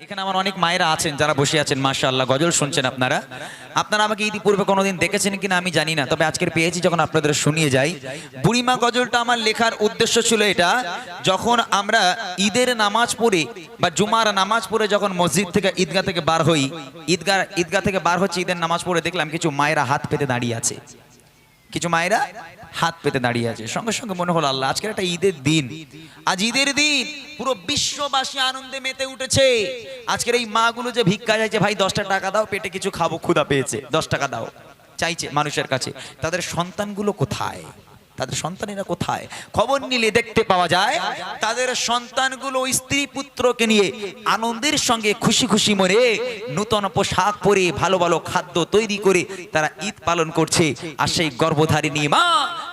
এখানে আমার অনেক মায়েরা আছেন যারা বসে আছেন, মাশাআল্লাহ গজল শুনছেন আপনারা। আপনারা আমাকে ইতিপূর্বে কোনোদিন দেখেছেন কিনা আমি জানি না, তবে আজকের পেয়েছি যখন আপনাদের শুনিয়ে যাই। বুড়িমা গজলটা আমার লেখার উদ্দেশ্য ছিল এটা, যখন আমরা ঈদের নামাজ পড়ে বা জুমার নামাজ পড়ে যখন মসজিদ থেকে ঈদগাহ থেকে বার হই, ঈদগাহ থেকে বার হচ্ছে ঈদের নামাজ পড়ে, দেখলাম কিছু মায়েরা হাত পেতে দাঁড়িয়ে আছে, কিছু মায়েরা হাত পেতে দাঁড়িয়ে আছে। সঙ্গে সঙ্গে মনে হলো আল্লাহ, আজকের একটা ঈদের দিন, আজ ঈদের দিন, পুরো বিশ্ববাসী আনন্দে মেতে উঠেছে। আজকের এই মাগুলো যে ভিক্ষা চাইছে, ভাই 10টা টাকা দাও, পেটে কিছু খাবো, ক্ষুধা পেয়েছে, 10 টাকা দাও চাইছে মানুষের কাছে, তাদের সন্তানগুলো কোথায়? তাদের সন্তানেরা কোথায়? খবর নিলে দেখতে পাওয়া যায় তাদের সন্তানগুলো স্ত্রী পুত্রকে নিয়ে আনন্দের সঙ্গে খুশি খুশি মনে নূতন পোশাক পরে ভালো ভালো খাদ্য তৈরি করে তারা ঈদ পালন করছে। আর সেই গর্ভধারিণী মা,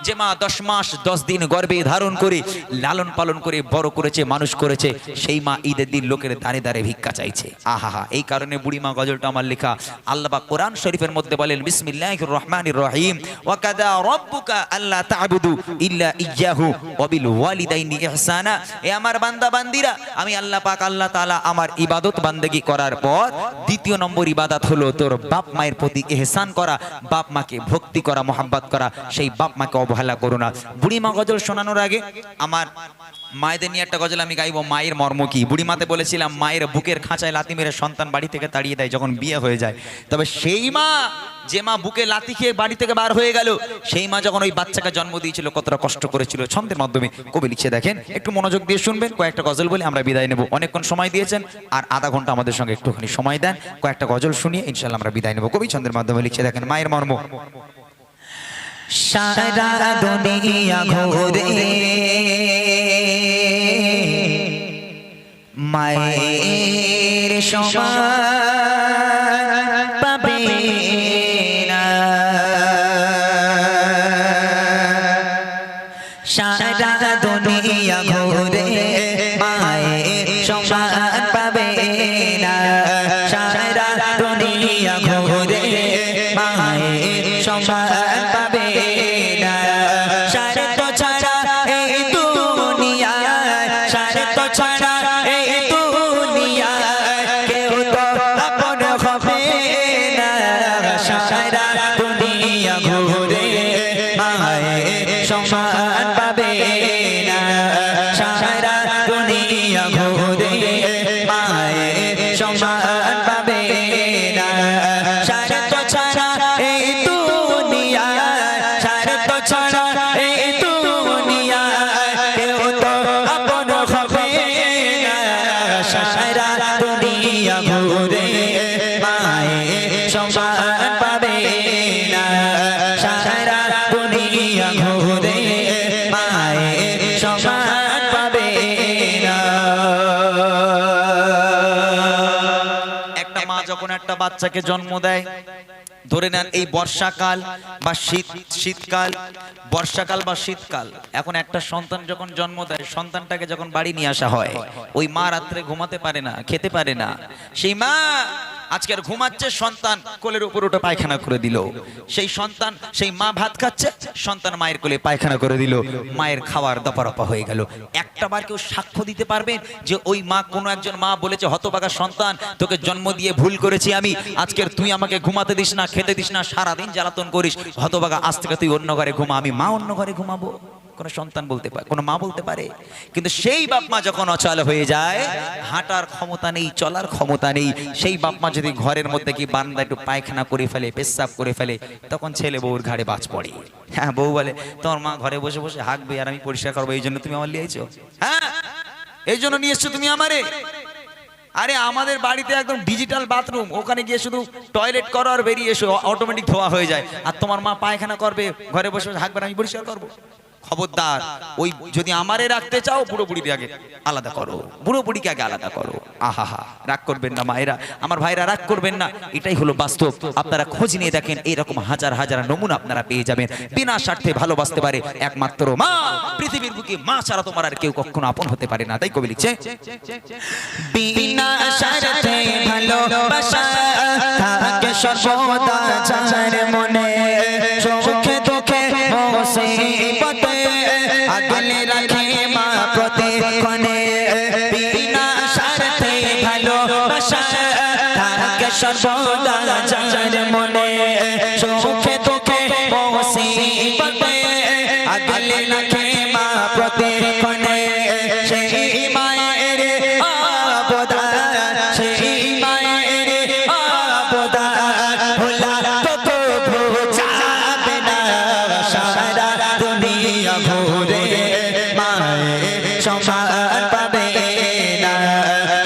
যে মা 10 মাস 10 দিন গর্ভে ধারণ করে লালন পালন করে বড় করেছে, মানুষ করেছে, সেই মা ঈদের দিন লোকের দাঁড়ে দাঁড়ে ভিক্ষা চাইছে। আহা, এই কারণে বুড়িমা গজলটা আমার লেখা। আল্লাহ পাক কোরআন শরীফের মধ্যে বলেন, বিসমিল্লাহির রহমানির রহিম, ওয়া কাদা রাব্বুকা আল্লা তা'বুদু ইল্লা ইয়্যাহু ওয়া বিল ওয়ালিদাইনি ইহসানা। এ আমার বান্দা বান্দিরা, আমি আল্লাহ পাক আল্লাহ তাআলা আমার ইবাদত বান্দেগি করার পর দ্বিতীয় নম্বর ইবাদত হলো তোর বাপ মায়ের প্রতি ইহসান করা, বাপ মাকে ভক্তি করা, মোহাব্বত করা, সেই বাপ মাকে অবহেলা করো না। বুড়িমা গজল শোনানোর আগে আমার মায়েদের নিয়ে একটা গজল আমি গাইবো। মায়ের মর্ম কি? বুড়িমাতে বলেছিলাম মায়ের বুকের খাঁচায় লাথি মেরে সন্তান বাড়ি থেকে তাড়িয়ে দেয় যখন বিয়ে হয়ে যায়। তবে সেই মা, যে মা বুকে লাথি খেয়ে বাড়ি থেকে বার হয়ে গেল, সেই মা যখন ওই বাচ্চাকে জন্ম দিয়েছিল কতটা কষ্ট করেছিল, ছন্দের মাধ্যমে কবি লিখে দেখেন। একটু মনোযোগ দিয়ে শুনবেন, কয়েকটা গজল বলে আমরা বিদায় নেব। অনেকক্ষণ সময় দিয়েছেন, আর আধা ঘন্টা আমাদের সঙ্গে একটুখানি সময় দেন, কয়েকটা গজল শুনিয়ে ইনশাআল্লাহ আমরা বিদায় নেব। কবি ছন্দের মাধ্যমে লিখে দেখেন মায়ের মর্ম। সারা দুনিয়া ঘুরে মায়ের সমান পাবে না, সারা দুনিয়া ঘুরে মায়ের সমান পাবে না, সারা দুনিয়া ঘুরে মায়ের সমান পাবে না। স্বার্থ ছাড়া এই দুনিয়ায়, স্বার্থ ছাড়া এই দুনিয়ায় কেউ তো আপন হবে না, সারা দুনিয়া ঘুরে মায়ের সমান পাবে না, সারা দুনিয়া ঘুরে মায়ের সমান পাবে না। স্বার্থ ছাড়া এই দুনিয়ায়, স্বার্থ ছাড়া এই দুনিয়ায় কেউ তো আপন হবে না, সারা দুনিয়া ঘুরে মায়ের সমান পাবে না, সারা দুনিয়া ঘুরে মায়ের সমান পাবে না। একটা মা যখন একটা বাচ্চাকে জন্ম দেয়, ধরে নেন এই বর্ষাকাল বা শীতকাল, বর্ষাকাল বা শীতকাল, এখন একটা সন্তান যখন জন্ম দেয়, সন্তানটাকে যখন বাড়ি নিয়ে আসা হয়, ওই মা রাত্রে ঘুমাতে পারে না, খেতে পারে না। সেই মা আজকে আর ঘুমাচ্ছে, সন্তান কোলের উপর উঠে পায়খানা করে দিল। সেই সন্তান, সেই মা ভাত খাচ্ছে, সন্তান মায়ের কোলে পায়খানা করে দিল, মায়ের খাওয়ার দপারপা হয়ে গেল। একটা বার কেউ সাক্ষ্য দিতে পারবেন যে ওই মা, কোনো একজন মা বলেছে, হতভাগা সন্তান, তোকে জন্ম দিয়ে ভুল করেছি আমি, আজকের তুই আমাকে ঘুমাতে দিস না, খেতে দিস না, সারাদিন জ্বালাতন করিস, হতভাগা, আজ থেকে তুই অন্য ঘরে ঘুমা, আমি মা অন্য ঘরে ঘুমাবো? কোনো সন্তান বলতে পারে, কোনো মা বলতে পারে? কিন্তু সেই বাপ মা যখন অচল হয়ে যায়, হাঁটার ক্ষমতা নেই, চলার ক্ষমতা নেই, সেই বাপ মা যদি ঘরের মধ্যে কি বারান্দায় একটু পায়খানা করে ফেলে, পেশাব করে ফেলে, তখন ছেলে বউর ঘাড়ে বাজ পড়ে। হ্যাঁ, বউ বলে তোমার মা ঘরে বসে বসে হাঁকবে আর আমি পরিষ্কার করবো, এই জন্য তুমি আমার নিয়ে এসেছো? হ্যাঁ, এই জন্য নিয়ে এসছো তুমি আমারে? আরে আমাদের বাড়িতে একদম ডিজিটাল বাথরুম, ওখানে গিয়ে শুধু টয়লেট করো আর বেরিয়ে এসো, অটোমেটিক ধোয়া হয়ে যায়। আর তোমার মা পায়খানা করবে, ঘরে বসে বসে হাঁকবে, আমি পরিষ্কার করবো? খবরদার, ওই যদি আমারে রাখতে চাও, বুড়ো বুড়িকে আগে আলাদা করো, বুড়ো বুড়িকে আগে আলাদা করো। আহা, রাগ করবেন না মায়েরা, আমার ভাইরা রাগ করবেন না, এটাই হলো বাস্তব। আপনারা খোঁজ নিয়ে দেখেন, এইরকম হাজার হাজার নমুনা আপনারা পেয়ে যাবেন। বিনা স্বার্থে ভালোবাসতে পারে একমাত্র মা, পৃথিবীর বুকে মা ছাড়া তোমার আর কেউ কখনো আপন হতে পারে না। তাই কবি লিখছে, বিনা স্বার্থে ভালোবাসা থাকে সর্বদা যার মনে, সুখে দুঃখে মুসিবতে আগলে রাখে মা প্রতিক্ষণে। বিনা স্বার্থে ভালোবাসা সর্বদা যার মনে সুখে দুঃখে মুসিবতে আগলে রাখে মা প্রতিক্ষণে সেই মায়ের অবদান সেই মায়ের অবদান ভোলা তো কবু যাবে না সারা দুনিয়া ঘুরে মায়ের সমান পাবে না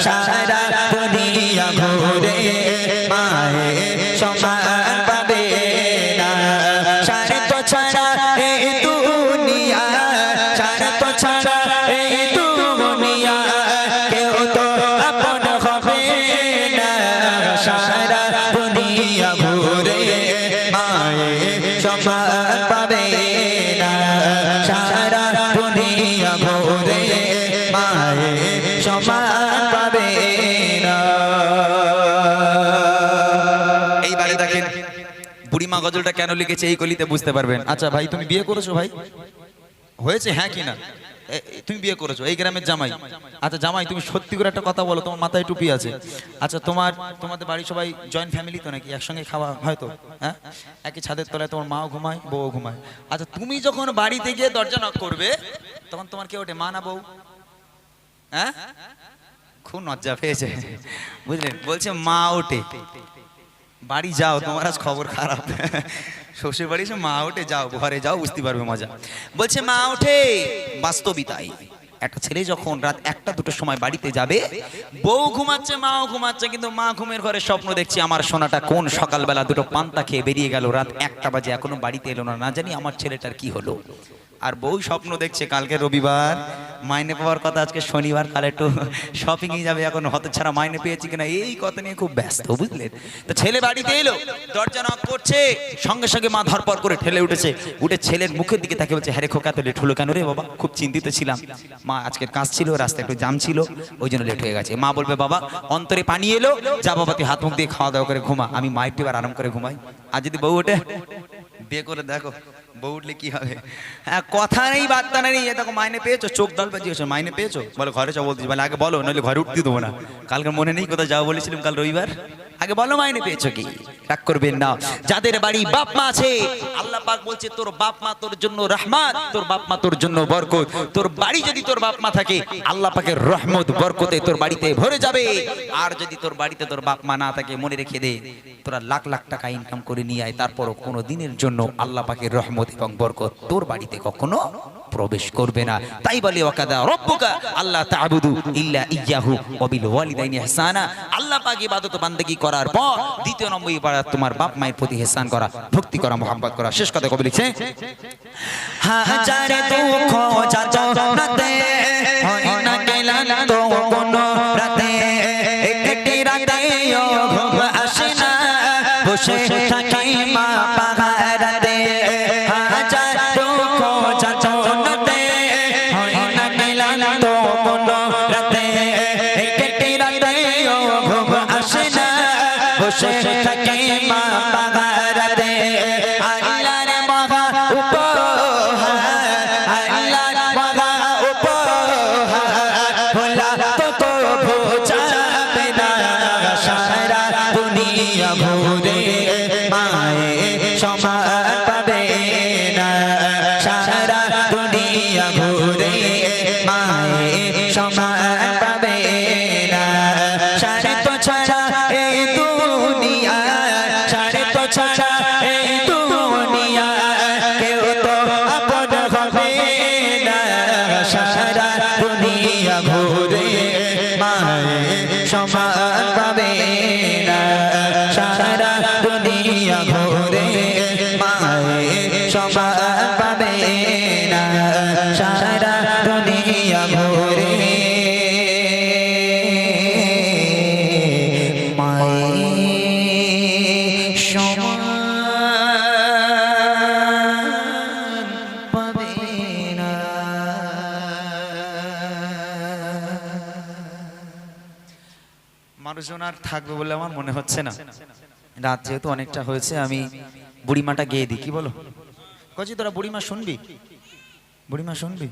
সারা দুনিয়া ঘুরে মায়ের সমান পাবে না সারে তো ছাড়া এই দুনিয়া সারে তো ছাড়া এই দুনিয়া কেউ তো আপন হবে না সারা দুনিয়া ঘুরে মায়ের সমান পাবে না সারা দুনিয়া ঘুরে মায়ের সমান পাবে না। এইবারে দেখেন বুড়িমা গজলটা কেন লিখেছে এই কলিতে বুঝতে পারবেন। আচ্ছা ভাই তুমি বিয়ে করেছো ভাই? হয়েছে হ্যাঁ কি না? তুমি বিয়ে করেছো এই গ্রামের জামাই। আচ্ছা জামাই তুমি সত্যি করে একটা কথা বলো, তোমার মাথায় টুপি আছে। আচ্ছা তোমাদের বাড়ি সবাই জয়েন্ট ফ্যামিলি তো নাকি? একসঙ্গে খাওয়া হয়তো? হ্যাঁ, একই ছাদের তলায় তোমার মাও ঘুমায় বউও ঘুমায়। আচ্ছা তুমি যখন বাড়িতে গিয়ে দরজা নক করবে তখন তোমার কে ওঠে, মা না বউ? হ্যাঁ, খুব লজ্জা পেয়েছে বুঝলেন, বলছে মা ওঠে। বাড়ি যাও, তোমার আজ খবর খারাপ। শ্বশুর বাড়ি এসে মা ওঠে, যাও ঘরে যাও, বুঝতে পারবে মজা। বলছে মা ওঠে, বাস্তবিতাই একটা ছেলে যখন রাত 1টা-2টোর সময় বাড়িতে যাবে, বউ ঘুমাচ্ছে মাও ঘুমাচ্ছে, কিন্তু মা ঘুমের ঘরে স্বপ্ন দেখছে আমার সোনাটা কোন সকালবেলা 2টো পান্তা খেয়ে বেরিয়ে গেল, রাত 1টা বাজে এখনো বাড়িতে এলো না, না জানি আমার ছেলেটার কি হলো। আর বউ স্বপ্ন দেখছে কালকে রবিবার, মাইনে পাওয়ার কথা, আজকে শনিবার, কাল একটু শপিং এ যাবে, এখন হতচ্ছাড়া মাইনে পেয়েছি কিনা এই কথা নিয়ে খুব ব্যস্ত বুঝলেন। তো ছেলে বাড়িতে এলো, দরজা নক করছে, সঙ্গে সঙ্গে মা ধরপড় করে ঠেলে উঠেছে, উঠে ছেলের মুখের দিকে তাকিয়ে বলছে, হ্যাঁ রে খোকা, তো লেট হলো কেন রে বাবা? খুব চিন্তিত ছিলাম মা, আজকের কাজ ছিল, রাস্তায় একটু জাম ছিল, ওই জন্য লেট হয়ে গেছে। মা বলবে, বাবা অন্তরে পানি এলো, যা বাবা তুই হাত মুখ দিয়ে খাওয়া দাওয়া করে ঘুমা, আমি মায়ের এবার আরাম করে ঘুমাই। আর যদি বউ ওঠে, বিয়ে করে দেখো বউ উঠলে কি হবে। হ্যাঁ, কথা নেই বার্তা নেই, এ দেখো মাইনে পেয়েছো, চোখ দল বাজিয়েছো, মাইনে পেয়েছো, বলো ঘরে যাও, বলতেছি বলে আগে বলো, নইলে ঘরে উঠতে দেবো না। কালকে মনে নেই কোথায় যাও বলেছিলাম কাল রবিবার? আগে বলো মাইনে পেয়েছো কি। রাগ করবেন না, যাদের বাড়ি বাপ মা আছে আল্লাহ পাক বলছে তোর বাপ মা তোর জন্য রহমত, তোর বাপ মা তোর জন্য বরকত। তোর বাড়ি যদি তোর বাপ মা থাকে আল্লাহ পাকের রহমত বরকতে তোর বাড়িতে ভরে যাবে। আর যদি তোর বাড়িতে তোর বাপ মা না থাকে, মনে রেখে দে, তোরা লাখ লাখ টাকা ইনকাম করে নিয়ে আয়, তারপরও কোনো দিনের জন্য আল্লাহ পাকের রহমত এবং বরকত তোর বাড়িতে কখনো প্রবেশ করবে না। তাই বলে ওয়াকাদা রব্বুকা আল্লাহ তা'বুদু ইল্লা ইয়্যাহু ওয়া বিল ওয়ালিদাইনি ইহসানা। আল্লাহ পাক ইবাদত বান্দেগি করার পর দ্বিতীয় নম্বর ইবাদত তোমার বাপ মায়ের প্রতি ইহসান করা, ভক্তি করা, মোহাব্বত করা। শেষ কথা কবি লিখছে, হাজারে দুঃখ যাতনাতে হয় না ক্লান্ত কোনো রাতে, একটি রাতেও ঘুম আসে না, বসে থাকি মা পাহারাতে। হাজার দুঃখ যাতনাতে হয় না ক্লান্ত কোনো রাতে, একটি রাতেও ঘুম আসে না, বসে থাকি মা পাহারাতে। আল্লাহর মহা ঘুরে মায়ের সমান পাবে না, সারা দুনিয়া ঘুরে মায়ের সমান পাবে না। সারে তো ছাড়া এই দুনিয়া, সারে তো ছাড়া এই দুনিয়া কেউ তো আপন হবে না, সারা দুনিয়া ঘুরে মায়ের সমান পাবে না, সারা দুনিয়া ঘুরে মায়ের সমান পাবে না, সারা দুনিয়া ঘুরে মায়ের সমান পাবে না। মানুষজন আর থাকবে বলে আমার মনে হচ্ছে না। রাত যেহেতু অনেকটা হয়েছে, আমি বুড়িমাটা গেয়ে দিই, কি বলো? কচি তোরা বুড়িমা শুনবি? বুড়িমা শুনবি?